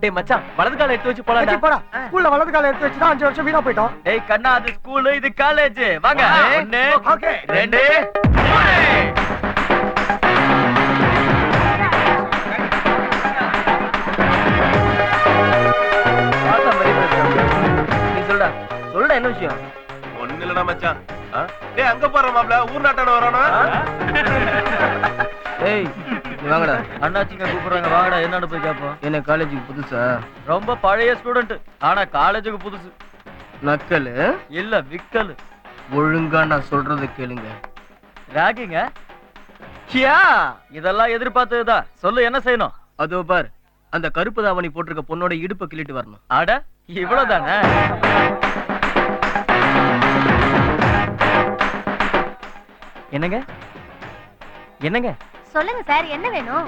டேய் மச்சான் வலது கால எடுத்து வச்சு போலாம்டா. போடா. ஸ்கூல்ல வலது கால எடுத்து வச்சு தான் 5 வருஷம் வீணா போய்ட்டோம். டேய் கண்ணா அது ஸ்கூல் இது காலேஜ். வாங்க. 1 ஓகே 2 நீ சொல்டா. சொல்டா என்ன விஷயம்? ஒண்ணு இல்லடா மச்சான். டேய் அங்க போற மாப்ள ஊர் நாட்டான வரானோ. ஏய் நீ வாங்கடா. அண்ணாச்சிங்க கூப்பிடுறாங்க வாங்கடா. என்னன்னு போய் கேப்போம். என்ன காலேஜுக்கு புதுசா? ரொம்ப பழைய ஸ்டூடண்ட். ஆனா காலேஜுக்கு புதுசு. நக்கல் இல்ல விக்கல். ஒழுங்கா நான் சொல்றத கேளுங்க. ராகிங்க யா இதெல்லாம் எதிர்பார்த்ததுதான். சொல்லு என்ன செய்யணும்? அதோ பார் அந்த கருப்பு தாவணி போட்டிருக்க பொண்ணோட இடுப்பை கிள்ளிட்டு வரணும். அட இவ்வளவுதானே? என்னங்க என்னங்க சொல்லுங்க சார் என்ன வேணும்?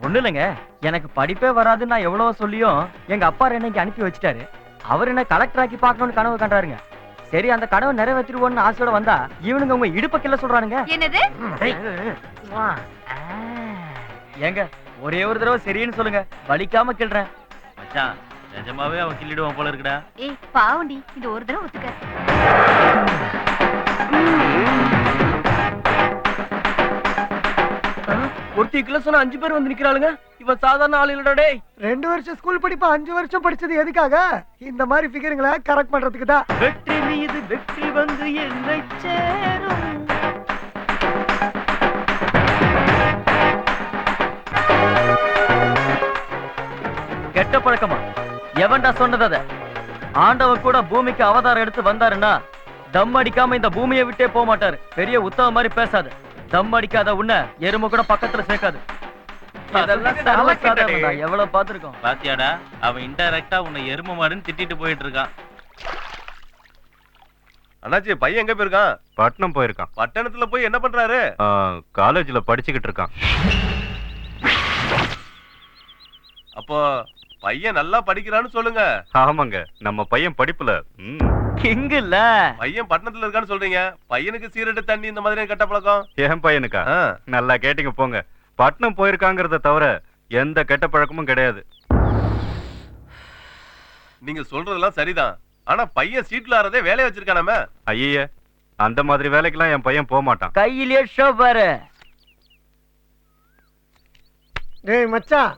ஒண்ணு இல்லைங்க. எனக்கு படிப்பே வராதுன்னு நான் எவ்வளவோ சொல்லியும் எங்க அப்பா என்னைக்கு அனுப்பி வச்சுட்டாரு. அவர் என்ன கலெக்டர் ஆக்கி பார்க்கணும்னு கனவு கண்டாருங்க. சரி அந்த கனவை நிறைவேற்றிடுவோம்னு ஆசையோட வந்தா இவனுங்க உங்க இடுப்ப கிள்ள சொல்றானுங்க. என்னது? ஏங்க ஒரே ஒரு தடவை சரின்னு சொல்லுங்க. வலிக்காம கிள்றேன். மச்சான் நிஜமாவே அவன் கிள்ளிடுவான் போல இருக்குடா. ஏய் பாவுண்டி இது ஒரு தடவை ஒத்துக்க. ஒருத்தி கிள்ள சொன்னா 5 பேர் வந்து நிக்கிறாளுங்க. இவன் சாதாரண ஆள் இல்லடா. டேய் 2 வருஷம் ஸ்கூல் படிப்பா 5 வருஷம் படிச்சது எதுக்காக? இந்த மாதிரி ஃபிகருங்களை கரெக்ட் பண்றதுக்கு தான். வெற்றி மீது வெற்றி வந்து என்னை சேரும். கெட்ட பழக்கமா? எவன்டா சொன்னது அத? ஆண்டவன் கூட பூமிக்கு அவதாரம் எடுத்து வந்தாருன்னா தம் அடிக்காம இந்த பூமியை விட்டே போக மாட்டாரு. பெரிய உத்தம மாதிரி பேசாத. தம் அடிக்காத உன்ன எறும்பு கூட பக்கத்துல சேர்க்காது. எவ்வளவு பாத்துருக்கோம் பாத்தியாடா? அவன் இன்டைரக்டா உன்னை எரும மாடுன்னு திட்டிட்டு போயிட்டு இருக்கான். அண்ணாச்சி பையன் எங்க போயிருக்கான்? பட்டணம் போயிருக்கான். பட்டணத்துல போய் என்ன பண்றாரு? காலேஜ்ல படிச்சுக்கிட்டு இருக்கான். அப்போ பையன் நல்லா படிக்கிறான்னு சொல்லுங்க. ஆமாங்க நம்ம பையன் படிப்புல கிங் இல்ல. பையன் பட்டணத்துல இருக்கான்னு சொல்றீங்க. பையனுக்கு சீரட்டு தண்ணி இந்த மாதிரி கட்ட பழக்கம்? என் பையனுக்கா? நல்லா கேட்டீங்க போங்க. பட்டணம் போயிருக்காங்கிறத தவிர எந்த கெட்ட பழக்கமும் கிடையாது. நீங்க சொல்றதெல்லாம் சரிதான். ஆனா பையன் சீட்ல ஆறதே வேலைய வச்சிருக்கானே. ஐயே அந்த மாதிரி வேலைக்கெல்லாம் என் பையன் போக மாட்டான். கையிலேயே ஷோ பாரு. டேய் மச்சான்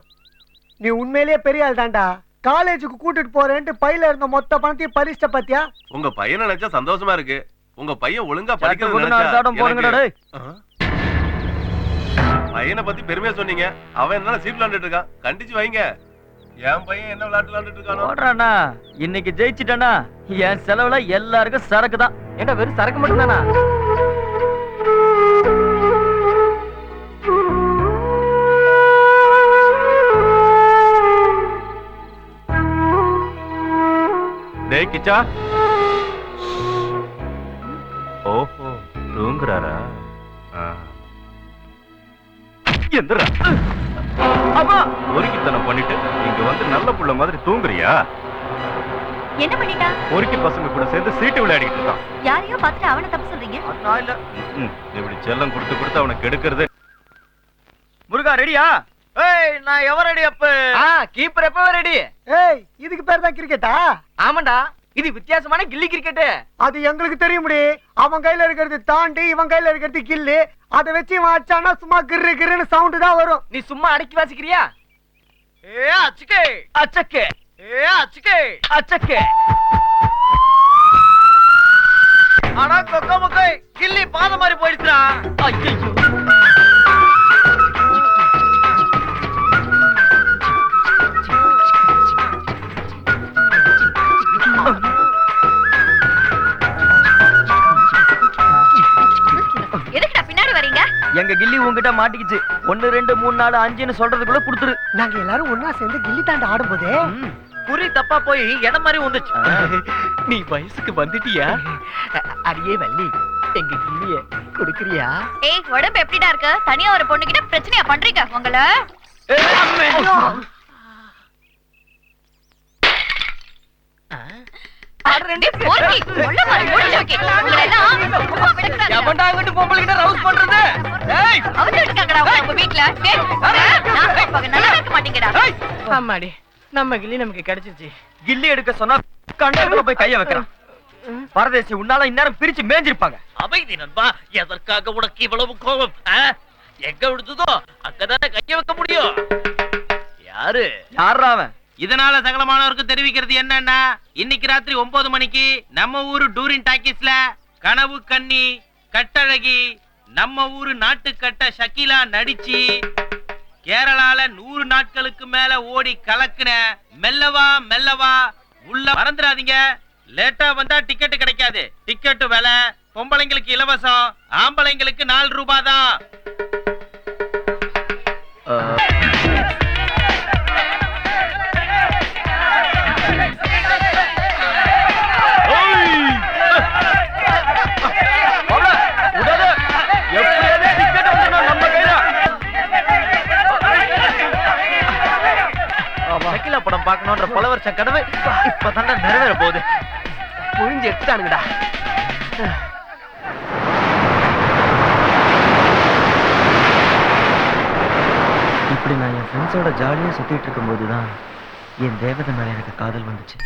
நீ உண்மையிலேயே பெரிய ஆள் தான்டா. காலேஜுக்கு கூட்டிட்டு போறேன்ட்டு பையில இருந்த மொத்த பணத்தையும் பறிச்சிட்ட பாத்தியா? உங்க பையனை நினைச்சா சந்தோஷமா இருக்கு. உங்க பையன் ஒழுங்கா படிக்கிறது பையனை பத்தி பெருமையா சொன்னீங்க. அவன் என்ன சீட் விளையாண்டுட்டு இருக்கான். கண்டிச்சு வைங்க. என் பையன் என்ன விளையாட்டு விளையாண்டுட்டு இருக்கானோ. இன்னைக்கு ஜெயிச்சுட்டேனா என் செலவுல எல்லாருக்கும் சரக்கு தான். ஏண்டா வெறும் சரக்கு மட்டும் தானா? டேய் கிச்சா. ஓஹோ தூங்குறாரா? எந்திரா. அப்பா ஒருக்கித்தனம் பண்ணிட்டு இங்க வந்து நல்ல புள்ள மாதிரி தூங்குறியா? என்ன பண்ணிட்டா? ஒருக்கி பசங்க கூட சேர்ந்து சீட்டு விளையாடிட்டு இருக்கான். யாரையோ பார்த்துட்டு அவனை தப்பு சொல்றீங்க? நான் இல்ல. இப்படி செல்லம் கொடுத்து அவனை கெடுக்கிறது. முருகா ரெடியா? ஏய் நான் எவர் ரெடி அப்ப? கீப்பர் எப்ப ரெடி? ஏய் இதுக்கு பேர் தான் கிரிக்கெட்டா? ஆமாண்டா இது வித்தியாசமான கில்லி கிரிக்கெட். அது எங்களுக்கு தெரியும். அவன் கையில இருக்கிறது தாண்டி இவன் கையில இருக்கிறது கில்லு. அதை வச்சு இவன் அடிச்சானா சும்மா கிர்ரு கிர்ருன்னு சவுண்ட் தான் வரும். நீ சும்மா அடக்கி வாசிக்கிறியா? ஏ அச்சக்கே அச்சக்கே ஏ அச்சக்கே அச்சக்கே. ஆனா கொக்கோ முக்கை கில்லி பாத மாதிரி போயிடுச்சுடா. ஐயோ எதுக்குடா பின்னாடி வரீங்க? எங்க கில்லி உங்ககிட்ட மாட்டிக்கிச்சு. 1 2 3 4 5ன்னு சொல்றதுக்குள்ள குடுத்துரு. நாங்க எல்லாரும் ஒன்னா சேர்ந்து கில்லி தாண்ட ஆடும் போதே குறி தப்பா போய் இடம் மாதிரி வந்துச்சு. நீ வயசுக்கு வந்துட்டியா? அடியே வள்ளி எங்க கில்லிய கொடுக்கறியா? ஏய் உடம்பு எப்படிடா இருக்கு? தனியா ஒரு பொண்ணு கிட்ட பிரச்சனையா பண்றீங்க உங்கள? ரெண்டே போறீ உள்ள மாதிரி முடிச்சு வைக்க. எவன்டா அங்கிட்டு பொம்பளை கிட்ட ரவுஸ் பண்றது? ஏய் அவங்க இருக்காங்கடா உங்க வீட்ல. டேய் நான் பாக்க நல்லா இருக்க மாட்டீங்கடா. அம்மாடி நம்ம கிளி நமக்கு கிடைச்சிருச்சு. கில்லி எடுக்க சொன்னா கண்டத்துல போய் கைய வைக்கிறான். பரதேசி உன்னால இந்நேரம் பிரிச்சு மேஞ்சிருப்பாங்க. அமைதி நண்பா, எதற்காக உனக்கு இவ்வளவு கோபம்? எங்க விடுதோ அங்கதானே கைய வைக்க முடியும். யாரு யாரா அவன்? இதனால சகலமானவருக்கு தெரிவிக்கிறது என்னன்னா, இன்னைக்கு ராத்திரி 9 மணிக்கு நம்ம ஊரு டூரின் டாக்கீஸ்ல கனவு கண்ணி கட்டழகி நம்ம ஊரு நாட்டுக்கட்ட ஷக்கீலா நடிச்சு கேரளால 100 நாட்களுக்கு மேல ஓடி கலக்குன மெல்லவா மெல்லவா உள்ள மறந்துடாதீங்க. லேட்டா வந்தா டிக்கெட் கிடைக்காது. டிக்கெட் விலை பொம்பளைங்களுக்கு இலவசம், ஆம்பளைங்களுக்கு 4 ரூபாய் தான். ஷக்கீலா படம் பார்க்கணும்ன்ற பல வருஷம் கனவு இப்பதான் நிறைவேற போகுது. புரிஞ்சு எடுத்துட்டானுங்கடா. இப்படி நான் என் ஃப்ரெண்ட்ஸோட ஜாலியா சுத்திட்டு இருக்கும் போதுதான் என் தேவதை மேல எனக்கு காதல் வந்துச்சு.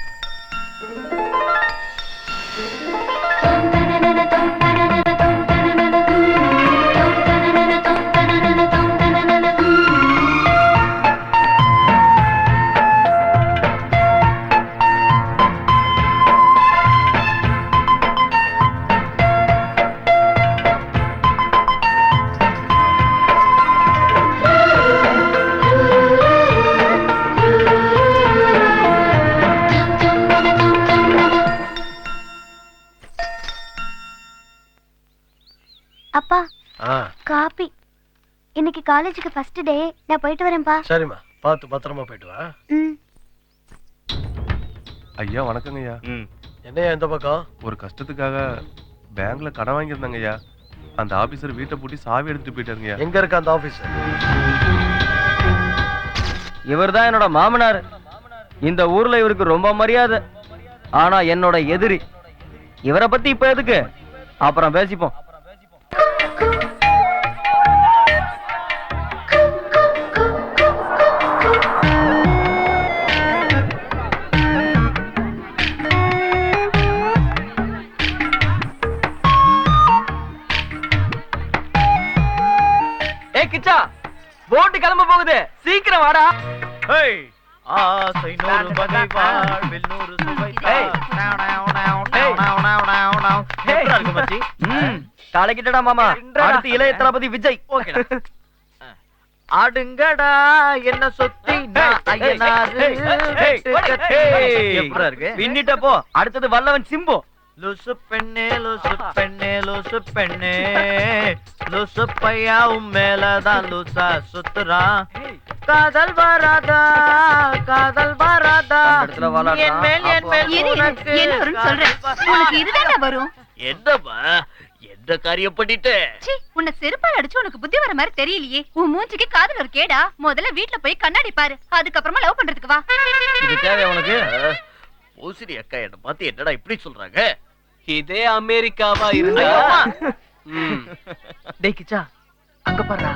அப்பா காபி. இன்னைக்கு காலேஜுக்கு ஃபர்ஸ்ட் டே. நான் போயிட்டு வரேன்ப்பா. சரிம்மா, பார்த்து பத்திரமா போயிட்டு வா. ஐயா வணக்கங்க ஐயா. என்னையா இந்த பக்கம்? ஒரு கஷ்டத்துக்காக பேங்க்ல கடன் வாங்கியிருந்தாங்க ஐயா. அந்த ஆபீசர் வீட்டை பூட்டி சாவி எடுத்துட்டு போயிட்டாருங்க. எங்க இருக்கு அந்த ஆபீஸ்? இவர் தான் என்னோட மாமனார். இந்த ஊர்ல இவருக்கு ரொம்ப மரியாதை. ஆனா என்னோட எதிரி. இவரை பத்தி இப்ப எதுக்கு, அப்புறம் பேசிப்போம். கிச்சா, போட்டு கிளம்ப போகுது, சீக்கிரம் வாடா. ஆசை நூறு வகை வாழ்வில் 100 சுவை. கலக்கிட்டடா மாமா. அடுத்து இளைய தளபதி விஜய். ஆடுங்கடா என்ன சொத்தி பின்னிட்ட போ. அடுத்தது வல்லவன் சிம்பு. லூசு பெண்ணே லூசு பெண்ணே லூசு பெண்ணே லூசு பையா மேலதான் லூசா சுத்துறான். காதல் வராதா காதல் வராதா என் மேல் உனக்கு உனக்கு இதுதான் வரும். என்னப்பா எந்த காரியம் பண்ணிட்டு? உன்னை செருப்பால் அடிச்சு உனக்கு புத்தி வர மாதிரி தெரியலையே. உன் மூஞ்சிக்கு காதல் ஒரு கேடா? முதல்ல வீட்டுல போய் கண்ணாடி பாரு, அதுக்கப்புறமா லவ் பண்றதுக்கு வா. இது தேவை உனக்கு? ஓசிரி அக்கா என்ன பார்த்து என்னடா இப்படி சொல்றாங்க? இதே அமெரிக்காவா இருந்தா. டேய் கிச்சா, அங்க பாருடா.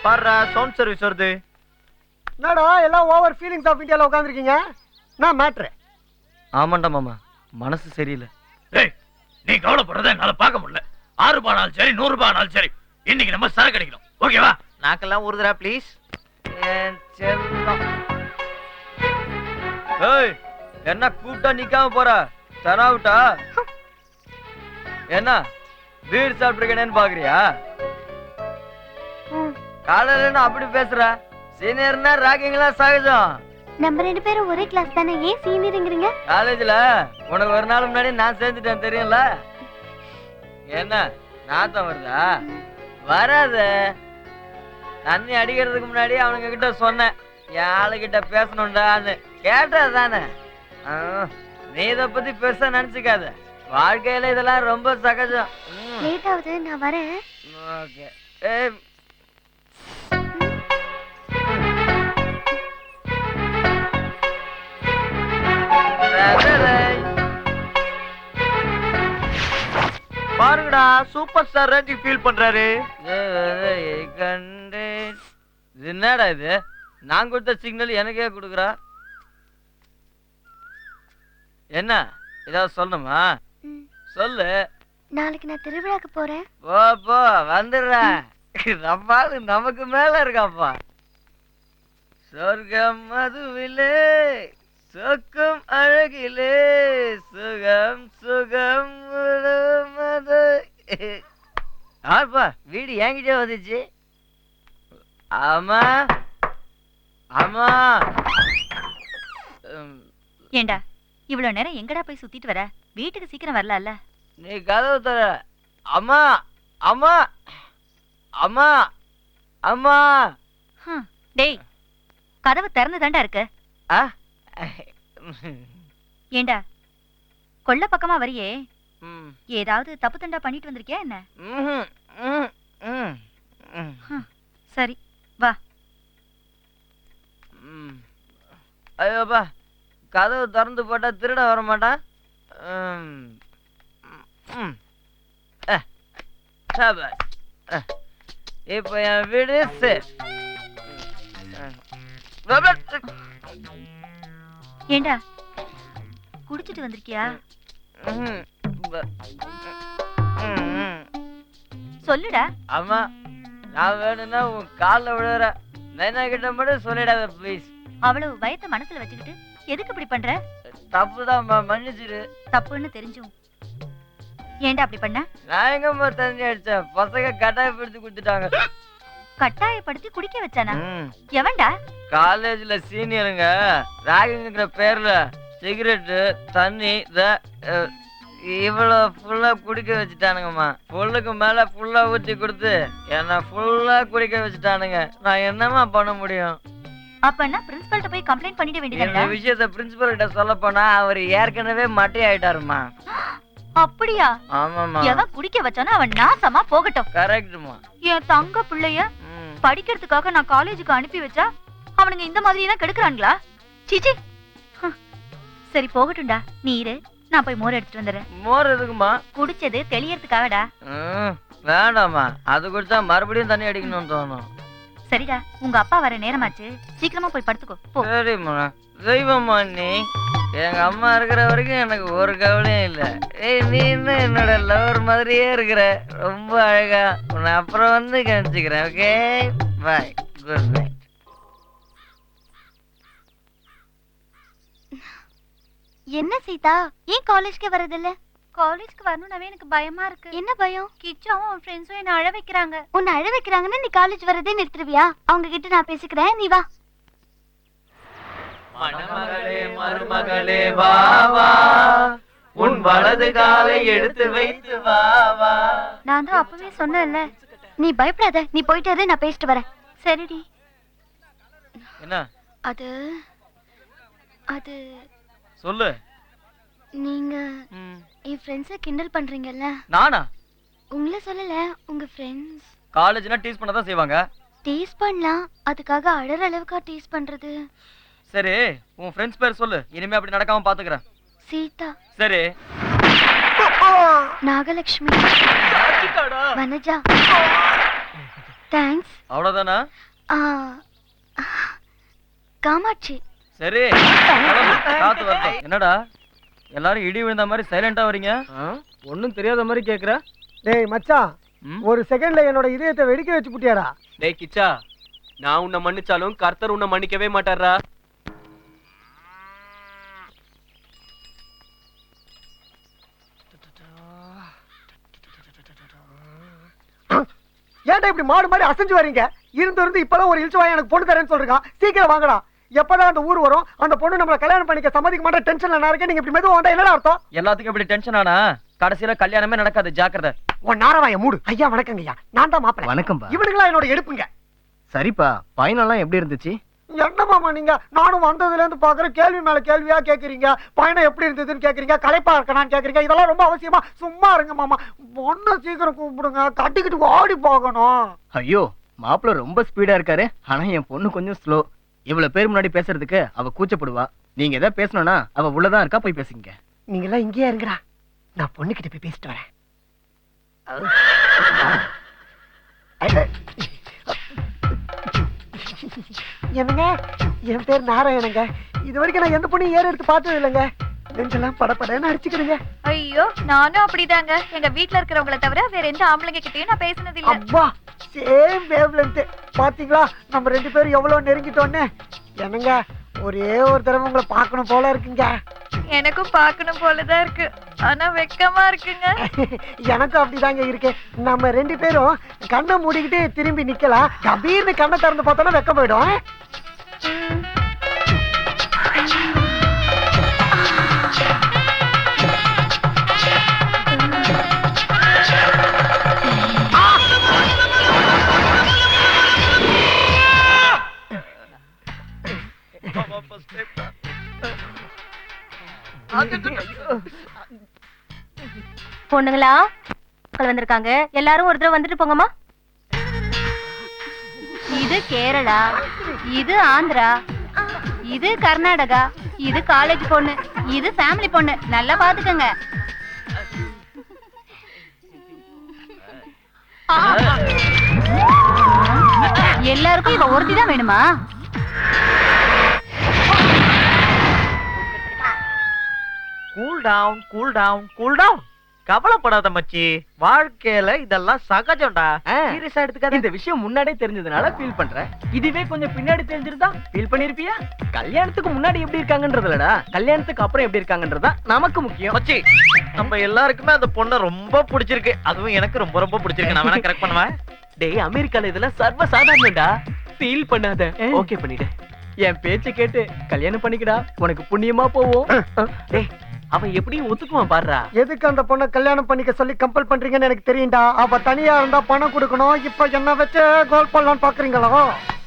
பாருடா சவுண்ட் சர்வீஸ் வருது. என்னடா எல்லாம் ஓவர் ஃபீலிங்ஸ் ஆஃப் இந்தியால உட்கார்ந்திருக்கீங்க? நான் மேட்ரு. ஆமாண்டா மாமா, மனசு சரியில்லை. டேய் நீ கவலைப்படுறத என்னால பார்க்க முடியல. 6 ரூபாய் சரி 100 ரூபாய் சரி, இன்னைக்கு நம்ம சரக்கு அடிக்கணும். ஓகேவா? நாக்கெல்லாம் ஊறுதுடா ப்ளீஸ். ஏய், என்ன கூப்பிட்டா நிக்காம போற? சனாவிட்டா என்ன வீடு சாப்பிட்டுருக்கேன்னு பாக்குறியா? காலையில அப்படி பேசுற? சீனியர்னா ராக்கிங்களா சகஜம். நம்ம 2 பேரும் ஒரே கிளாஸ் தானே, ஏன் சீனியர்ங்கறீங்க? காலேஜ்ல உனக்கு ஒரு நாள் முன்னாடி நான் சேர்ந்துட்டேன் தெரியும்ல. என்ன நாத்தம் வருதா? வராது. தண்ணி அடிக்கிறதுக்கு முன்னாடி அவனுங்க கிட்ட சொன்னேன், என் ஆளுகிட்ட பேசணும்டான்னு. கேட்டதானே? நீ இத பத்தி பெருசா நினைச்சுக்காத. வாழ்க்கையில இதெல்லாம் ரொம்ப சகஜம். லேட் ஆகுது, நான் வரேன். ஓகே. பாருங்கடா சூப்பர் ஸ்டார் ரேஞ்சிங் ஃபீல் பண்றாரு. கண்டேன் இது என்னடா இது? நான் கொடுத்த சிக்னல் எனக்கே கொடுக்குறா. என்ன ஏதாவது சொல்லணுமா? சொல்லு. நாளைக்கு நான் திருவிழாக்கு போறேன். போ போ, வந்துடுறேன். நம்மால் நமக்கு மேல இருக்காப்பா. சொர்க்கம் மதுவிலே சொக்கும் அழகிலே சுகம் சுகம் முழுமது. ஆப்பா வீடு என்கிட்டே வந்துச்சு. ஆமா ஆமா. ஏண்டா இவ்வளவு நேரம் எங்கடா போய் சுத்திட்டு வர? வீட்டுக்கு சீக்கிரம் வரல. நீ கதவு தர. அம்மா அம்மா அம்மா அம்மா. டேய் கதவு திறந்து தாண்டா இருக்கு. ஏண்டா கொல்ல பக்கமா வரியே, ஏதாவது தப்பு தண்டா பண்ணிட்டு வந்திருக்கியா என்ன? சரி வா. ஐயோப்பா, கதவு திறந்து போட்டா திருட வர மாட்டான். இப்ப என் வீடு சேஃப். ஏண்டா குடிச்சிட்டு வந்திருக்கியா? சொல்லுடா. அம்மா நான் வேணும்னா உன் காலில் விழுற. நைனா கிட்ட மட்டும் சொல்லிடாத ப்ளீஸ். அவ்வளவு பயத்தை மனசுல வச்சுக்கிட்டு எதுக்கு இப்படி பண்ற? தப்புதான் மன்னிச்சிரு. தப்புன்னு தெரிஞ்சும் ஏண்டா அப்படி பண்ண? நான் எங்கம்மா தண்ணி அடிச்சேன்? பசங்க கட்டாயப்படுத்தி கொடுத்துட்டாங்க. கட்டாயப்படுத்தி குடிக்க வச்சானா? எவன்டா? காலேஜ்ல சீனியருங்க ராகிங்கிற பேர்ல சிகரெட்டு தண்ணி இவ்வளவு ஃபுல்லா குடிக்க வச்சுட்டானுங்கம்மா. ஃபுல்லுக்கு மேல ஃபுல்லா ஊற்றி கொடுத்து என்ன ஃபுல்லா குடிக்க வச்சுட்டானுங்க. நான் என்னமா பண்ண முடியும்? அப்பன்னா பிரின்சிபல்ட்ட போய் கம்ப்ளைண்ட் பண்ணிட இந்த வேண்டியதுடா. விஷயத்த பிரின்சிபல் கிட்ட சொல்ல போனா அவர் ஏற்கனவே மட்டை ஆயிட்டாருமா. அப்படியா? ஆமாமா. எவன் குடிக்க வச்சானோ அவன் நாசமா போகட்டும். கரெக்ட்மா. என் தங்க பிள்ளைய படிக்கிறதுக்காக நான் காலேஜுக்கு அனுப்பி வச்சா அவனுங்க இந்த மாதிரி எல்லாம் கெடுக்குறாங்களா? சீச்சி. சரி போகட்டும்டா, நீ இரு, நான் போய் மோர் எடுத்துட்டு வந்துடுறேன். மோர் எதுக்குமா? குடிச்சது தெளியறதுக்காகடா. வேண்டாமா, அது குடிச்சா மறுபடியும் தண்ணி அடிக்கணும்னு தோணும். சரிடா, உங்க அப்பா வர நேரமாச்சு, சீக்கிரமா போய் படுத்துக்கோ போ. சரிம்மா. தெய்வம்மா நீ. எங்க அம்மா இருக்கிற வரைக்கும் எனக்கு ஒரு கவலையும் இல்ல. நீ இன்னும் என்னோட லவர் மாதிரியே இருக்கிற. ரொம்ப அழகா. உன்னை அப்புறம் வந்து கணிச்சுக்கிறேன். Okay bye, good night. என்ன சீதா, ஏன் காலேஜ்க்கு வரதில்ல? காலேஜ்க்கு வரணும்னாவே எனக்கு பயமா இருக்கு. என்ன பயம்? கிச்சாவும் அவன் ஃப்ரெண்ட்ஸும் என்ன அழ வைக்கிறாங்க. உன்னை அழ வைக்கிறாங்கன்னா நீ காலேஜ் வரதே நிறுத்துருவியா? அவங்க கிட்ட நான் பேசிக்கிறேன், நீ வா. மணமகளே மருமகளே வா வா, உன் வலது காலை எடுத்து வைத்து வா வா. நான் தான் அப்பவே சொன்னேன்ல, நீ பயப்படாத, நீ போயிட்டு இரு, நான் பேசிட்டு வரேன். சரிடி. என்ன? அது அது சொல்லு. நீங்க என் ஃப்ரெண்ட்ஸை கிண்டல் பண்றீங்கல்ல? நானா? உங்களை சொல்லல, உங்க ஃப்ரெண்ட்ஸ். காலேஜ்னா டீஸ் பண்ண தான் செய்வாங்க. டீஸ் பண்ணலாம், அதுக்காக அழற அளவுக்கா டீஸ் பண்றது? சரி, உன் ஃப்ரெண்ட்ஸ் பேர் சொல்லு, இனிமே அப்படி நடக்காம பாத்துக்கிறேன். சீதா. சரி. நாகலட்சுமி. வனஜா. தேங்க்ஸ். அவ்வளவுதானா? காமாட்சி. சரி, காத்து வரட்டும். என்னடா எல்லாரும் இடி விழுந்த மாதிரி சைலண்டா வரீங்க? ஒன்னும் தெரியாத மாதிரி கேக்குற. டேய் மச்சான், ஒரு செகண்ட்ல என்னோட இதயத்தை வெடிக்க வச்சு புட்டியாடா. டேய் கிச்சா, நான் உன்னை மன்னிச்சாலும் கர்த்தர் உன்னை மன்னிக்கவே மாட்டாரா. ஏன்டா இப்படி மாடு மாதிரி அசைஞ்சு வரீங்க? இருந்து இப்பதான் ஒரு இழுச்சு வாங்கி எனக்கு பொண்ணு தரேன்னு சொல்றான். சீக்கிரம் வாங்கடா. எப்பதான் அந்த ஊர் வரும்? அந்த பொண்ணு நம்மள கல்யாணம் பண்ணிக்க சம்மதிக்க மாட்டேன். டென்ஷன்ல நான் இருக்கேன். நீங்க இப்படி மெதுவா வந்தா என்னடா அர்த்தம்? எல்லாத்துக்கும் இப்படி டென்ஷன் ஆனா கடைசியில கல்யாணமே நடக்காது. ஜாக்கிரதை. உன் நாரவாய மூடு. ஐயா வணக்கங்க ஐயா, நான் தான் மாப்பிள்ளை. வணக்கம். இவனுங்களா என்னோட எடுப்புங்க. சரிப்பா, பயணம்லாம் எப்படி இருந்துச்சு? என்ன மாமா நீங்க? நானும் வந்ததுல இருந்து பாக்குறேன், கேள்வி மேல கேள்வியா கேக்குறீங்க. பயணம் எப்படி இருந்ததுன்னு கேக்குறீங்க, களைப்பா இருக்கனான்னு கேக்குறீங்க. இதெல்லாம் ரொம்ப அவசியமா? சும்மா இருங்க மாமா. பொண்ணை சீக்கிரம் கூப்பிடுங்க, கட்டிக்கிட்டு ஓடி போகணும். ஐயோ, மாப்பிள்ள ரொம்ப ஸ்பீடா இருக்காரு. ஆனா என் பொண்ணு கொஞ்சம் ஸ்லோ. இவ்வளவு பேர் முன்னாடி பேசுறதுக்கு அவ கூச்சப்படுவா. நீங்க எதாவது பேசணும்னா அவ உள்ளதான் இருக்கா, போய் பேசுங்க. நீங்க எல்லாம் இங்கேயே இருங்கடா, நான் பொண்ணு கிட்ட போய் பேசிட்டு வரேன். என்னங்க, என் பேர் நாராயணங்க. இது வரைக்கும் நான் எந்த பொண்ணையும் ஏற எடுத்து பார்த்தது இல்லைங்க. நெஞ்செல்லாம் படப்படன்னு அடிச்சுக்கிறேங்க. ஐயோ நானும் அப்படிதாங்க. எங்க வீட்ல இருக்கிறவங்கள தவிர வேற எந்த ஆம்பளைங்க கிட்டயும் நான் பேசினது இல்ல. அப்பா, சேம் வேவ்லென்த். பாத்தீங்களா நம்ம ரெண்டு பேரும் எவ்வளவு நெருங்கிட்டோன்னு. என்னங்க, ஒரே ஒரு தடவை உங்களை பார்க்கணும் போல இருக்குங்க. எனக்கும் பார்க்கணும் போலதான் இருக்கு, ஆனா வெக்கமா இருக்குங்க. எனக்கும் அப்படிதாங்க இருக்கு. நம்ம ரெண்டு பேரும் கண்ணை மூடிக்கிட்டு திரும்பி நிக்கலாம். கபீர்னு கண்ணை திறந்து பார்த்தோன்னா வெக்க போயிடும். பொண்ணுங்களா வந்திருக்காங்க, எல்லாரும் ஒரு தடவை வந்துட்டு போங்கம்மா. இது கேரளா, இது ஆந்திரா, இது கர்நாடகா, இது காலேஜ் பொண்ணு, இது ஃபேமிலி பொண்ணு. நல்லா பாத்துக்கங்க. எல்லாருக்கும் இவ ஒருத்தி தான் வேணுமா? Cool down, cool down, cool down. கவலைப்படாத மச்சி, வாழ்க்கையில இதெல்லாம் சகஜம்டா. சீரியஸா எடுத்துக்காத. இந்த விஷயம் முன்னாடியே தெரிஞ்சதுனால ஃபீல் பண்றேன். இதுவே கொஞ்சம் பின்னாடி தெரிஞ்சிருந்தா ஃபீல் பண்ணிருப்பியா? கல்யாணத்துக்கு முன்னாடி எப்படி இருக்காங்கன்றதுலடா, கல்யாணத்துக்கு அப்புறம் எப்படி இருக்காங்கன்றதா நமக்கு முக்கியம். மச்சி, நம்ம எல்லாருக்குமே அந்த பொண்ணை ரொம்ப பிடிச்சிருக்கு. அதுவும் எனக்கு ரொம்ப ரொம்ப பிடிச்சிருக்கு. நான் வேணா கரெக்ட் பண்ணுவேன். டேய், அமெரிக்கால இதெல்லாம் சர்வ சாதாரணடா. ஃபீல் பண்ணாத, ஓகே பண்ணிடு. என் பேச்சை கேட்டு கல்யாணம் பண்ணிக்கடா, உனக்கு புண்ணியமா போவோம். டேய், அவன் எப்படியும் ஒத்துக்குவான் பாருடா. எதுக்கு அந்த பொண்ணை கல்யாணம் பண்ணிக்க சொல்லி கம்பல் பண்றீங்கன்னு எனக்கு தெரியும்டா. அவ தனியா இருந்தா பணம் கொடுக்கணும். இப்ப என்ன வச்சு கோல் பண்ணலாம்னு பாக்குறீங்களோ?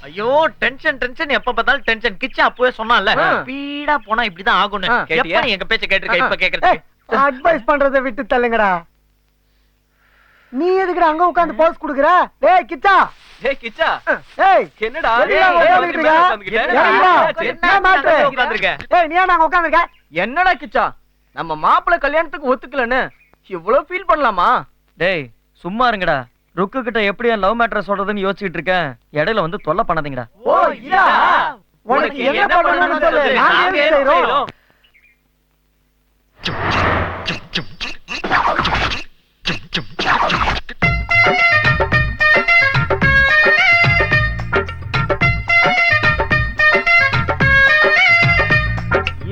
ஐயோ, டென்ஷன் டென்ஷன், எப்ப பார்த்தாலும் டென்ஷன். கிச்சா அப்பவே சொன்னான்ல, ஸ்பீடா போனா இப்படிதான் ஆகும்னு. எப்ப நீ எங்க பேச்ச கேட்டிருக்க, இப்ப கேக்குறது. அட்வைஸ் பண்றதை விட்டு தள்ளுங்கடா. நீ எதுக்குடா அங்க உட்கார்ந்து போஸ் குடுக்குற? டேய் கிச்சா, ஏய் கிச்சா, ஏய் என்னடா என்னடா கிச்சா, நம்ம மாப்பிள்ளை கல்யாணத்துக்கு ஒத்துக்கலன்னு இவ்வளவு ஃபீல் பண்ணலாமா? டேய் சும்மா இருங்கடா. ருக்கு கிட்ட எப்படி லவ் மேட்டர் சொல்றதுன்னு யோசிச்சுட்டு இருக்கேன். இடையில வந்து தொல்லை பண்ணாதீங்கடா. ஓ இதா, உனக்கு என்ன பண்ணணும்னு சொல்லு, நாங்க செய்றோம்.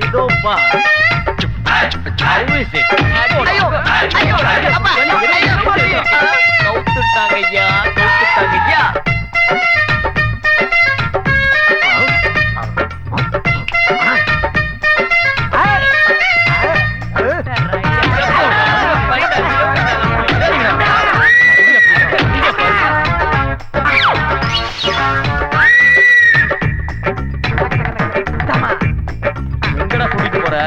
இதோ பா. How is it? ஐயோ ஐயோ அப்பா, கவுத்துட்டாங்க ஐயா, கவுத்துட்டாங்க ஐயா. எங்கடா கூட்டிட்டு போற?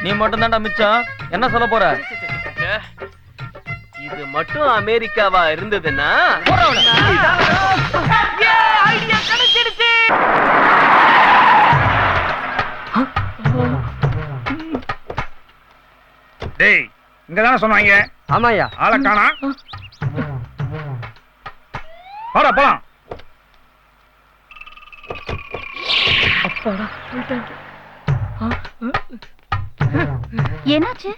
நீ மட்டும் தான்டா மிச்சம். என்ன சொல்ல போற? இது மட்டும் அமெரிக்காவா இருந்ததுன்னா ஐடியா கிடைச்சிடுச்சு. டேய், இங்கதானே சொன்னாங்க? ஆமாயா. ஆளை காணா. வாடா போலாம். என்னாச்சு?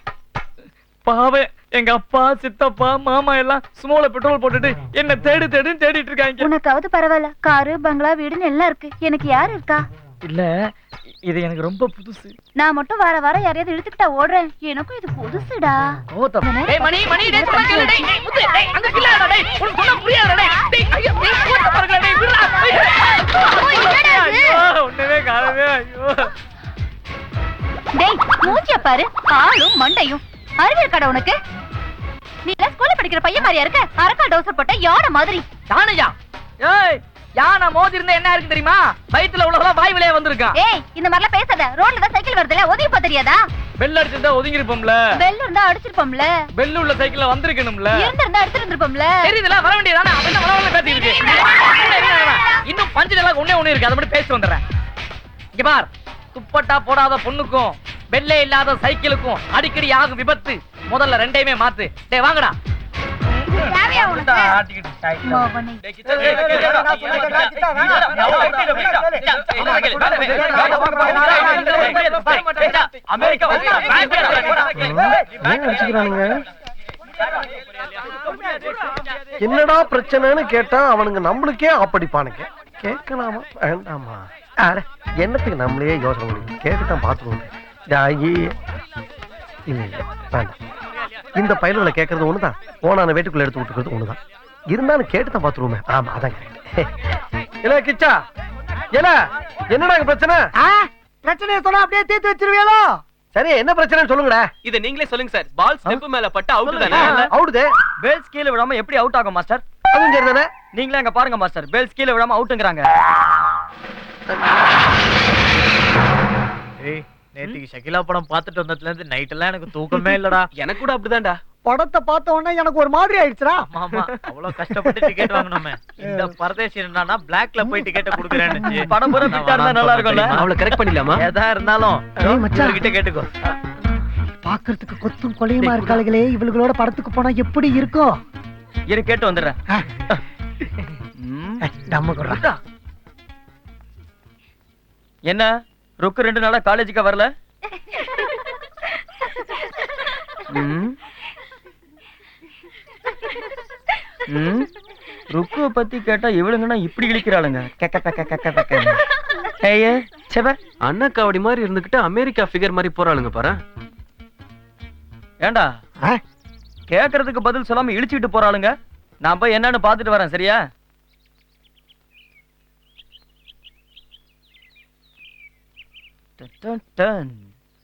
பாவே, எங்க அப்பா சித்தப்பா மாமா எல்லாம் ஸ்மோல பெட்ரோல் போட்டுட்டு என்ன தேடு தேடுன்னு தேடிட்டு இருக்காங்க. உனக்காவது பரவாயில்ல, காரு பங்களா வீடுன்னு எல்லாம் இருக்கு. எனக்கு யாரு இருக்கா? இல்ல, இது எனக்கு ரொம்ப புதுசு. நான் மட்டும் வார வாரம் யாரையாவது இழுத்துக்கிட்டா ஓடுறேன். எனக்கும் இது புதுசுடா. டேய் மணி மணி, டேய் சும்மா கேளு. டேய் முத்து, டேய் அங்க கில்லடா. டேய் உனக்கு சொன்னா புரியாதடா. டேய் டேய் ஐயோ, டேய் போட்டு பாருங்க. டேய் விடுடா. ஐயோ ஒண்ணே காணவே. ஐயோ டேய் மூஞ்சிய பாரு, காலும் மண்டையும். அறிவியல் கடை உனக்கு. நீ எல்லாம் ஸ்கூல்ல படிக்கிற பையன் மாதிரியா இருக்க? அரக்கா டவுசர் போட்ட யானை மாதிரி. யானையா? ஏய், யானை மோதி இருந்தா என்ன இருக்கு தெரியுமா? வயித்துல உள்ளவங்க வாய் வழியா வந்திருக்கான். ஏய் இந்த மாதிரிலாம் பேசாத. ரோட்ல தான் சைக்கிள் வருதுல, ஒதுங்கி போ தெரியாதா? பெல் அடிச்சிருந்தா ஒதுங்கி இருப்போம்ல. பெல் இருந்தா அடிச்சிருப்போம்ல. பெல் உள்ள சைக்கிள்ல வந்திருக்கணும்ல. இருந்தா அடிச்சிருந்திருப்போம்ல. தெரியுதுல, வர வேண்டியதானே. அப்ப என்ன வர பேசிட்டு இருக்கு. இன்னும் பஞ்சு எல்லாம் ஒண்ணே இருக்கு, அதை மட்டும் பேசி வந்துடுறேன். இங்க பார், துப்பட்டா போடாத பொண்ணுக்கும் வெள்ளை இல்லாத சைக்கிளுக்கும் அடிக்கடி ஆகும் விபத்து. முதல்ல ரெண்டையுமே மாத்து. டேய் வாங்கடா. தேவையா உனக்கு? மோகனை. என்னடா பிரச்சனைன்னு கேட்டா அவனுங்க நம்மளுக்கே ஆப்படிப்பானுங்க. கேட்கலாமா வேண்டாமா? என்னத்துக்கு நம்மளே யோசனை பண்ணி கேட்டுதான் பாத்துக்கோங்க. இல்ல இல்ல வேண்டாம். இந்த பயல்களை கேட்கறது ஒண்ணுதான், போனான வீட்டுக்குள்ள எடுத்து விட்டுக்கிறது ஒண்ணுதான். இருந்தாலும் கேட்டுதான் பாத்துருவோமே. ஆமா அதான் இல்ல கிச்சா. ஏல என்னடா பிரச்சனை? பிரச்சனையை சொன்னா அப்படியே தீர்த்து வச்சிருவியலோ? சரி என்ன பிரச்சனைன்னு சொல்லுங்கடா. இத நீங்களே சொல்லுங்க சார். பால் ஸ்டெப் மேல பட்டு அவுட் தானே? அவுட்தே. பேல்ஸ் கீழே விடாம எப்படி அவுட் ஆகும் மாஸ்டர்? அதுவும் சரிதானே. நீங்களே அங்க பாருங்க மாஸ்டர், பேல்ஸ் கீழே விடாம அவுட்ங்கறாங்க. ஏய், நேத்துக்கு ஷகிலா படம் பார்த்துட்டு வந்ததுல இருந்து நைட் எல்லாம் எனக்கு தூக்கமே இல்லடா. எனக்கு கூட அப்படிதான்டா. படத்தை பார்த்த உடனே எனக்கு ஒரு மாதிரி ஆயிடுச்சுடா. ஆமா, அவ்வளவு கஷ்டப்பட்டு டிக்கெட் வாங்குனோமே. இந்த பரதேசி என்னன்னா பிளாக்ல போய் டிக்கெட் குடுக்குறேன்னு. படம் பூரா பிட்டா இருந்தா நல்லா இருக்கும்ல. அவளை கரெக்ட் பண்ணிடலாமா? எதா இருந்தாலும் ஏய் மச்சான், கிட்ட கேட்டுக்கோ. பாக்குறதுக்கு கொத்தும் கொலையுமா இருக்காளுகளே, இவளுகளோட படத்துக்கு போனா எப்படி இருக்கும்? இரு கேட்டு வந்துடுறேன். என்ன ருக்கு 2 நாளா காலேஜுக்கு வரல? ருக்குவை பத்தி கேட்டா இவளுங்கன்னா இப்படி இழிக்கிறாளுங்க. அண்ணா காவடி மாதிரி இருந்துகிட்டு அமெரிக்கா ஃபிகர் மாதிரி போறாளுங்க பாரு. ஏண்டா கேக்குறதுக்கு பதில் சொல்லாம இழிச்சுட்டு போறாளுங்க. நான் போய் என்னன்னு பாத்துட்டு வரேன், சரியா?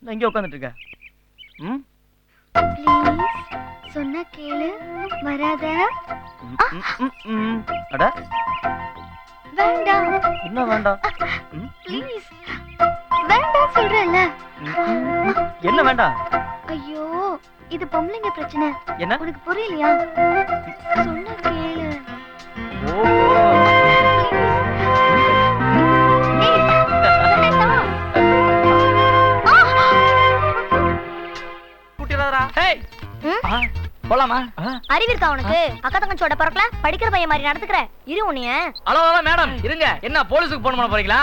நான் இங்க உட்காந்துட்டு இருக்கேன். சொன்ன கேளு, வராத. அட வேண்டாம். என்ன வேண்டாம்? ப்ளீஸ் வேண்டாம் சொல்றேன்ல. என்ன வேண்டாம்? ஐயோ, இது பொம்பளைங்க பிரச்சனை. என்ன உனக்கு புரியலையா? சொன்ன கேளு. போலாமா? அறிவு இருக்கா உனக்கு? அக்கா தங்கச்சோட பறக்கல படிக்கிற பையன் மாதிரி நடந்துக்கிற. இரு உன்னைய. ஹலோ மேடம் இருங்க. என்ன போலீஸுக்கு போன் பண்ண போறீங்களா?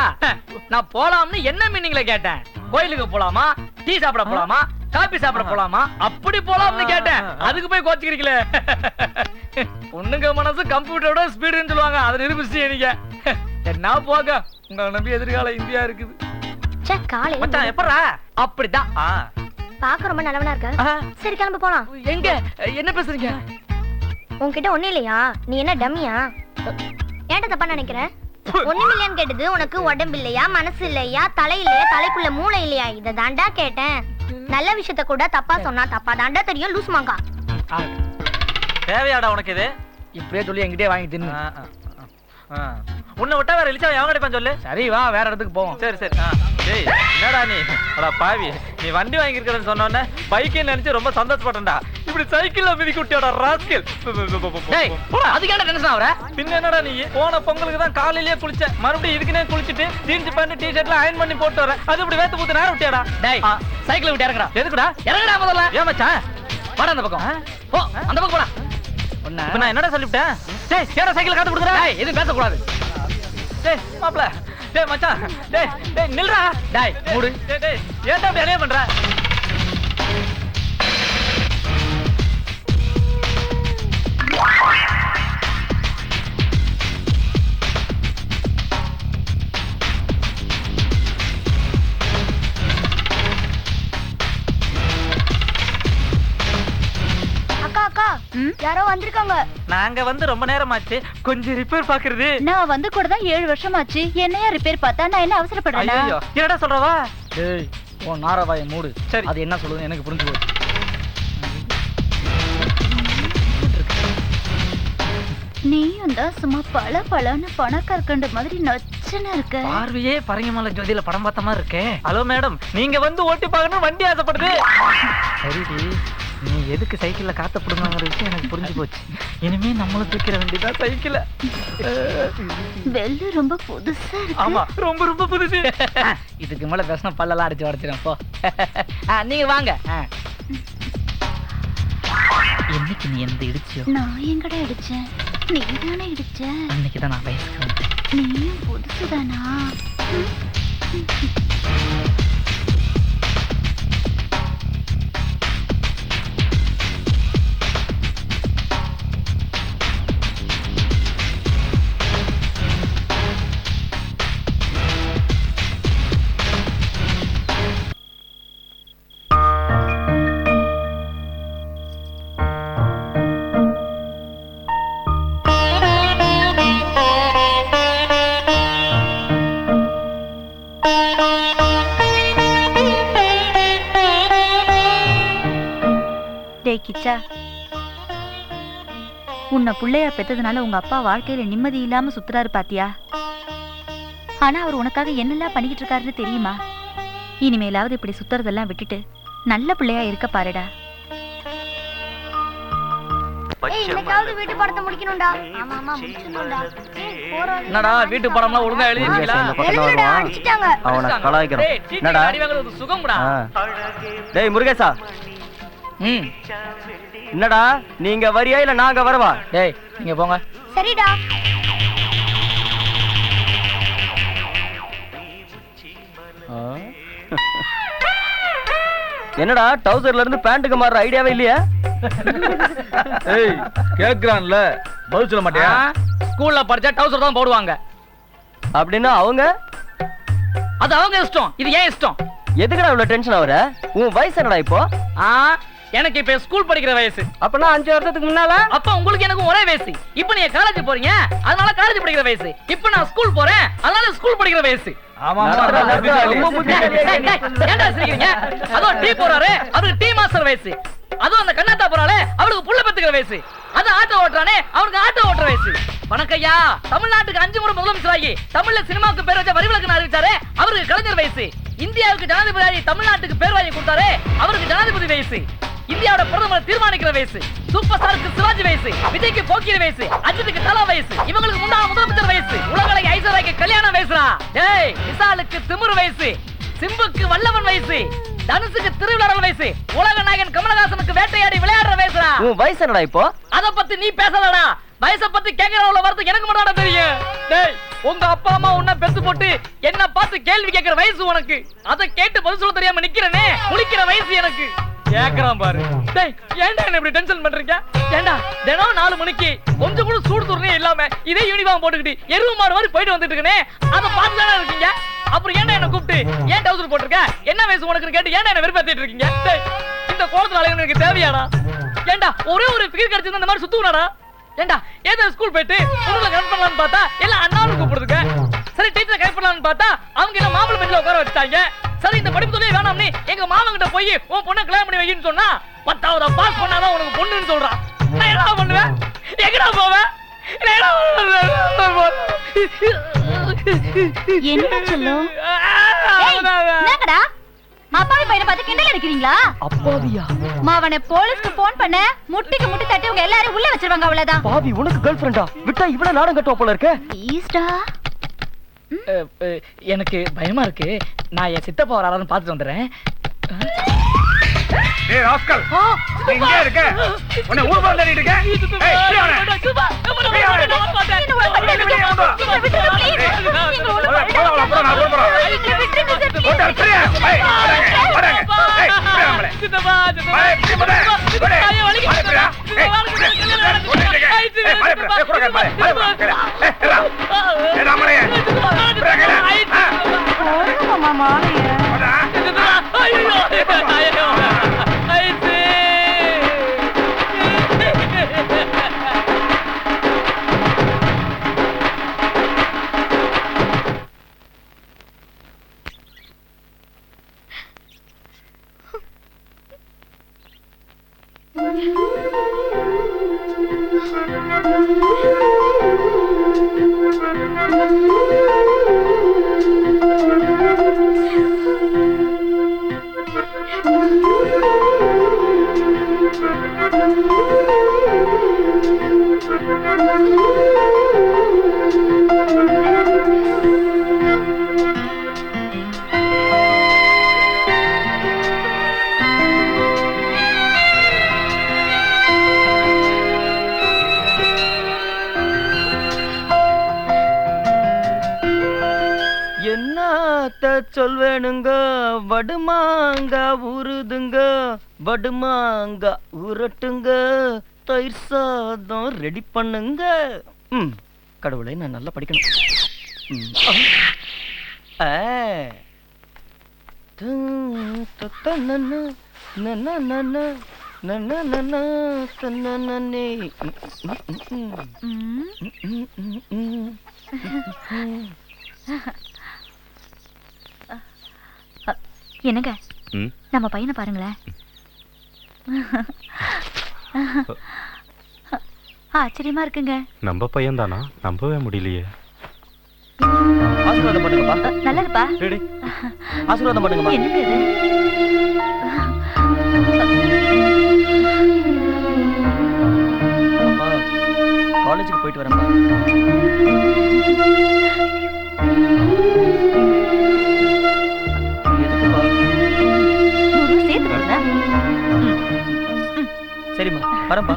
நான் போலாம்னு என்ன மீனிங்ல கேட்டேன். கோயிலுக்கு போலாமா, டீ சாப்பிட போலாமா, காபி சாப்பிட போலாமா, அப்படி போலாம்னு கேட்டேன். அதுக்கு போய் கோச்சிக்கிறீங்களே. பொண்ணுங்க மனசு கம்ப்யூட்டரோட ஸ்பீடுன்னு சொல்லுவாங்க. அதை நிரூபிச்சு நீங்க என்ன போக. உங்களை நம்பி எதிர்கால இந்தியா இருக்குது. காலையில எப்படா? அப்படிதான் பாக்க ரொம்ப நல்லவனா இருக்க. சரி கிளம்பு போலாம். எங்க என்ன பேசுறீங்க? உன்கிட்ட ஒண்ணு இல்லையா? நீ என்ன டம்மியா? ஏன்டா தப்பா நினைக்கிற? ஒண்ணும் இல்லையான்னு கேட்டது உனக்கு உடம்பு இல்லையா, மனசு இல்லையா, தலை இல்லையா, தலைக்குள்ள மூளை இல்லையா? இத தாண்டா கேட்டேன். நல்ல விஷயத்த கூட தப்பா சொன்னா தப்பா தாண்டா தெரியும். லூஸ் மாங்கா. தேவையாடா உனக்கு இது? இப்படியே சொல்லி என்கிட்டயே வாங்கி தின்னு. உன்னை விட்டா வேற இழிச்சா எவன் கிடைப்பான் சொல்லு. சரி வா, வேற இடத்துக்கு போவோம். சரி சரி. டேய் என்னடா நீ? அடா பாவி, நீ வண்டி வாங்கி இருக்கறன்னு சொன்னோனே பைக்கே நினைச்சு ரொம்ப சந்தோஷப்பட்டேன்டா. இப்படி சைக்கிள்ல மிதி குட்டியோட ராஸ்கல். டேய் போடா. அதுக்கேடா டென்ஷன் ஆவற? பின்ன என்னடா நீ? போன பொங்கலுக்கு தான் காலையிலேயே குளிச்ச, மறுபடியும் இதுக்குனே குளிச்சிட்டு ஜீன்ஸ் பேண்ட் டி-ஷர்ட்ல அயர்ன் பண்ணி போட்டு வர. அது இப்படி வேத்து பூத்து நேரா விட்டியாடா? டேய் சைக்கிள் விட்டு இறங்குடா. எதுக்குடா? இறங்குடா முதல்ல. ஏன் மச்சான்? வாடா அந்த பக்கம். போ அந்த பக்கம் போடா. இப்ப நான் என்னடா சொல்லிட்டேன்? டேய் ஏடா சைக்கிள் காத்து கொடுக்குற? டேய் எதுவும் பேச கூடாது. டேய் மாப்ள, டேய் மச்சான், டேய் டேய் நில்றா. டேய் மூடு. டேய் டேய் ஏன்டா இப்படி அநியாயம் பண்ற? அக்கா அக்கா, யாரோ வந்திருக்காங்க. நாங்க வந்து ரொம்ப நேரமாச்சு, கொஞ்சம் ரிப்பேர் பாக்குறது. நான் வந்து கூட தான் 7 வருஷமாச்சு. என்னையா ரிப்பேர் பார்த்தா நான் என்ன அவசரப்படுறேன்? ஐயோ என்னடா சொல்றவா? டேய் உன் நாரவாயை மூடு. சரி அது என்ன சொல்லுது எனக்கு புரிஞ்சு போச்சு. நீயும் தான் சும்மா பல பலன்னு பணக்காரக்கண்ட மாதிரி நச்சுன்னு இருக்க. பார்வையே பரங்கிமலை ஜோதியில படம் பார்த்த மாதிரி இருக்கே. ஹலோ மேடம், நீங்க வந்து ஓட்டி பார்க்கணும் வண்டி ஆசைப்படுது. சரிடி நீ எதுக்கு சைக்கிள்ல காத்த புடுங்கிற விஷயம் எனக்கு புரிஞ்சு போச்சு. இனிமே நம்மளும் தூக்கிற வேண்டியதா சைக்கிள. வெள்ளு ரொம்ப புதுசா இருக்கு. ஆமா, ரொம்ப ரொம்ப புதுசு. இதுக்கு மேல பேசினா பல்லெல்லாம் அடிச்சு உடச்சிடும் போ. நீங்க வாங்க. என்னைக்கு நீ எந்த இடிச்சியோ? நான் எங்கடா இடிச்சேன்? நீ தானே இடிச்ச. அன்னைக்கு தான் நான் வயசுக்கு வந்தேன். நீயும் புதுசுதானா? கிச்சா, உன்னை புள்ளையா பெத்ததுனால உங்க அப்பா வாழ்க்கையில நிம்மதி இல்லாம சுத்துறாரு பாத்தியா? ஆனா அவர் உனக்காக என்னெல்லாம் பண்ணிக்கிட்டு இருக்காருன்னு தெரியுமா? இனிமேலாவது இப்படி சுத்துறதெல்லாம் விட்டுட்டு நல்ல பிள்ளையா இருக்க பாருடா. வீட்டு படத்தை முடிக்கணும்டா. ஆமா ஆமா முடிச்சணும்டா. என்னடா வீட்டு படம்லாம் ஒழுங்கா எழுதிட்டீங்களா? அடிச்சிட்டாங்க. அவனை கலாய்க்கிறான். என்னடா அடி வாங்குறது சுகம்டா. டேய் முருகேசா. என்னடா நீங்க வரியா இல்ல நாங்க வரவா? டேய் நீங்க போங்க. சரிடா. என்னடா டவுசர்ல இருந்து பேண்ட்டுக்கு மாற ஐடியாவே இல்லையா? ஏய் கேக்குறான்ல பதில் சொல்ல மாட்டியா? ஸ்கூல்ல படிச்சா டவுசர் தான் போடுவாங்க. அப்படின்னா அவங்க அது அவங்க இஷ்டம், இது ஏன் இஷ்டம். எதுக்குடா இவ்வளவு டென்ஷன் ஆகுற? உன் வயசு என்னடா இப்போ? எனக்கு இப்ப ஸ்கூல் படிக்கிற வயசு. அப்பனா 5 வருஷத்துக்கு முன்னால அப்ப உங்களுக்கு எனக்கு ஒரே வயசு. இப்ப நீங்க காலேஜ் போறீங்க, அதனால காலேஜ் படிக்கிற வயசு. இப்ப நான் ஸ்கூல் போறேன், அதனால ஸ்கூல் படிக்கிற வயசு. ஆமா ஏன்டா சிரிக்கிறீங்க? அதோ டீ போறாரு, அவருக்கு டீ மாஸ்டர் வயசு. அதுவும் அந்த கண்ணாத்தா போறாளே, அவளுக்கு புள்ள பெத்துக்கிற வயசு. அது ஆட்டோ ஓட்டுறானே, அவனுக்கு ஆட்டோ ஓட்டுற வயசு. வணக்கையா, தமிழ்நாட்டுக்கு 5 முறை முதலமைச்சராகி தமிழ்ல சினிமாவுக்கு பேர் வச்ச வரிவிலக்கு அறிவிச்சாரு, அவருக்கு கலைஞர் வயசு. இந்தியாவுக்கு ஜனாதிபதி தமிழ்நாட்டுக்கு பேர் வாங்கி கொடுத்தாரு, அவருக்கு ஜனாதிபதி வயசு. இந்தியாவோட பிரதமர் தீர்மானிக்கிற வயசு. சூப்பர் ஸ்டாருக்கு சிவாஜி வயசு, விஜய்க்கு போக்கிரி வயசு, அஜித்துக்கு தலா வயசு, இவங்களுக்கு முன்னாள் முதலமைச்சர் வயசு, உலகலை ஐஸ்வர்யாக்கு கல்யாண வயசுடா. டேய் விசாலுக்கு திமிரு வயசு, சிம்புக்கு வல்லவன் வயசு, தனுஷுக்கு திருவிழா வயசு, உலக நாயகன் கமலஹாசனுக்கு வேட்டையாடி விளையாடுற வயசுடா. உன் வயசு என்னடா இப்போ? அத பத்தி நீ பேசலடா. வயசை பத்தி கேக்குறவள வரது எனக்கு மட்டும் தெரியும். டேய் உங்க அப்பா அம்மா உன்னை பெத்து போட்டு என்ன பார்த்து கேள்வி கேட்கிற வயசு உனக்கு. அத கேட்டு பதில் சொல்ல தெரியாம நிக்கிறனே, முழிக்கிற வயசு எனக்கு. கேக்குறான் பாரு. டேய் ஏன்டா என்ன இப்படி டென்ஷன் பண்றீங்க? ஏன்டா தினம் 4 மணிக்கு கொஞ்சம் கூட சூடு துறனே இல்லாம இதே யூனிஃபார்ம் போட்டுக்கிட்டு எருவு மாடு மாதிரி போயிட்டு வந்துட்டு இருக்கனே, அத பார்த்து தானே இருக்கீங்க. அப்புறம் ஏன்டா என்ன கூப்பிட்டு ஏன் டவுசர் போட்டுருக்க, என்ன வயசு உனக்கு கேட்டு ஏன்டா என்ன வெறுப்பேத்திட்டு இருக்கீங்க? டேய் இந்த கோலத்துல அலைய எனக்கு தேவையாடா? ஏன்டா ஒரே ஒரு ஃபிகர் கிடைச்சிருந்தா இந்த மாதிரி சுத்துவனாடா? ஏன்டா ஏதோ ஸ்கூல் போயிட்டு பொண்ணுல கரெக்ட் பண்ணலாம்னு பார்த்தா எல்லாம் அண்ணாவும் கூப்பிடுதுங்க. சரி டீச்சரை கரெக்ட் பண்ணலாம்னு பார்த்தா அவங்க என்ன மாப்பிள்ளை பெஞ்சில உட்கார வச்சுட்டாங்க. சரி இந்த படிப்பு தொழிலே வேணாம்னு எங்க மாமன் கிட்ட போய் உன் பொண்ணை கல்யாணம் பண்ணி வைன்னு சொன்னா 10வது பாஸ் பண்ணாதான் உனக்கு பொண்ணுன்னு சொல்றான். நான் என்ன பண்ணுவேன்? எங்கடா போவேன்? என்ன சொல்லும்? என்னங்கடா அப்பாவி பையனை பார்த்து கிண்டல் அடிக்கிறீங்களா? அப்பாவியா? மாவனை போலீஸ்க்கு போன் பண்ண, முட்டிக்கு முட்டி தட்டி உங்க எல்லாரும் உள்ள வச்சிருவாங்க, அவ்வளவுதான். பாவி உனக்கு கேர்ள் ஃப்ரெண்டா? விட்டா இவ்வளவு நாடம் கட்டுவா போல இருக்க. ஈஸ்டா எனக்கு பயமா இருக்கு. நான் என் சித்தப்பா வரான்னு பார்த்துட்டு வந்துடுறேன். ஏய் ராஸ்கல், நீ இங்க இருக்க? உன்னை ஊர் போற தேடிட்டு இருக்க? ஏய் பிரியாணே. Thank you. வார்த்தை சொல்வேனுங்க வடுமாங்க உருதுங்க வடுமாங்க உரட்டுங்க தயிர் சாதம் ரெடி பண்ணுங்க. கடவுளை நான் நல்லா படிக்கணும். என்னங்க நம்ம பையனை பாருங்களேன். ஆச்சரியமா இருக்குங்க. நம்ம பையன் தானா? நம்பவே முடியலையே. ஆசீர்வாதம் பண்ணுங்கப்பா. நல்லதுப்பா. ஆசீர்வாதம் பண்ணுங்கப்பா. என்னங்க இது? காலேஜுக்கு போயிட்டு வரேன்ப்பா. எதுக்குப்பா? சேர்த்து கொடுங்க. சரிம்மா வரேன்ப்பா.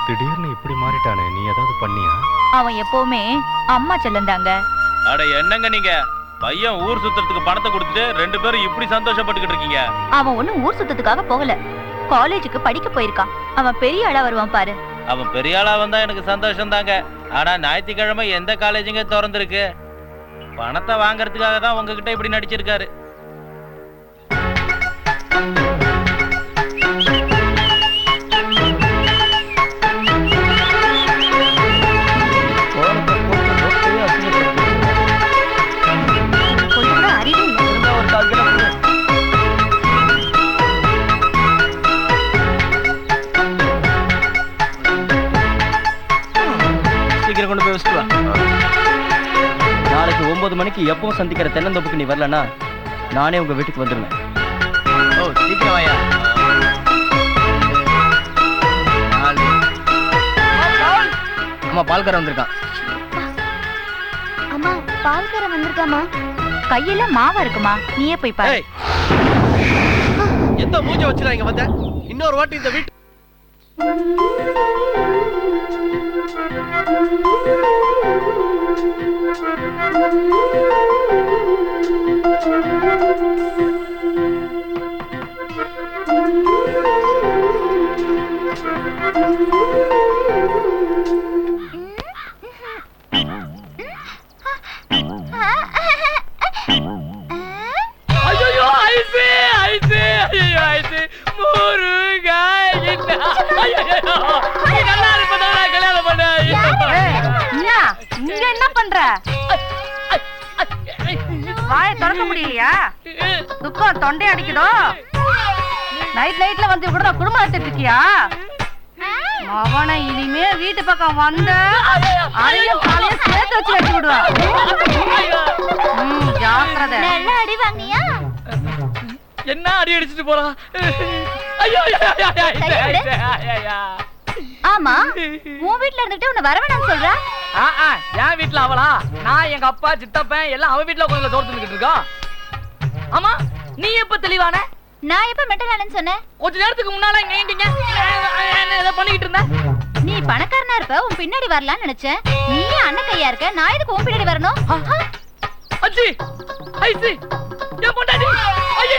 திடீர்னு இப்படி மாறிட்டானே, நீ ஏதாவது பண்ணியா? அவன் எப்பவுமே அம்மா செல்லந்தாங்க. அட என்னங்க நீங்க பையன் ஊர் சுத்துறதுக்கு பணத்தை கொடுத்துட்டு 2 பேரும் இப்படி சந்தோஷப்பட்டுக்கிட்டு இருக்கீங்க. அவன் ஒண்ணும் ஊர் சுத்தத்துக்காக போகல, காலேஜுக்கு படிக்க போயிருக்கான். அவன் பெரிய ஆளா வருவான் பாரு. அவன் பெரிய ஆளா வந்தா எனக்கு சந்தோஷம் தாங்க. ஆனா ஞாயிற்றுக்கிழமை எந்த காலேஜுங்க திறந்திருக்கு? பணத்தை வாங்கறதுக்காக தான் உங்ககிட்ட இப்படி நடிச்சிருக்காரு. கொண்டு போய் வச்சுட்டு வா. நாளைக்கு 9 மணிக்கு எப்பவும் சந்திக்கிற தென்னந்தோப்புக்கு நீ வரலன்னா நானே உங்க வீட்டுக்கு வந்துருவேன். ஓ சீக்கிரம் வாயா. அம்மா பால்காரன் வந்திருக்கான். அம்மா பால்காரன் வந்திருக்காமா? கையில மாவா இருக்குமா? நீயே போய் பாரு. எந்த மூஞ்ச வச்சுடா இங்க வந்த? இன்னொரு வாட்டி இந்த வீட்டு இங்க என்ன பண்ற? வாயை திறக்க முடியலையா? துக்கம் தொண்டை அடிக்குதோ? நைட்ல வந்து கூட குடும்பம் எடுத்துட்டு இருக்கியா? அவனை இனிமே வீட்டு பக்கம் வந்த அதையும் காலையும் சேர்த்து வச்சு வச்சு விடுவா. ஜாக்கிரதை. நல்லா அடி வாங்கியா? என்ன அடி அடிச்சிட்டு போறா? ஆமா, உன் வீட்ல இருந்துட்டு உன்னை வரவேணாம்னு சொல்ற? என் வீட்டுல அவளா? நான் எங்க அப்பா சித்தப்பன் எல்லாம் அவ வீட்டுல கொஞ்சம் தோர்த்துக்கிட்டு இருக்கோம். ஆமா, நீ எப்ப தெளிவான? நான் எப்ப மெட்டலானு சொன்னேன்? கொஞ்ச நேரத்துக்கு முன்னால இங்க ஏண்டிங்க ஏதோ பண்ணிக்கிட்டு இருந்த. நீ பணக்காரனா இருப்ப, உன் பின்னாடி வரலாம்னு நினைச்சேன். நீ அண்ணன் கையா இருக்க, நான் எதுக்கு உன் பின்னாடி வரணும்? அச்சி ஐசி என் பொண்டாட்டி. ஐயா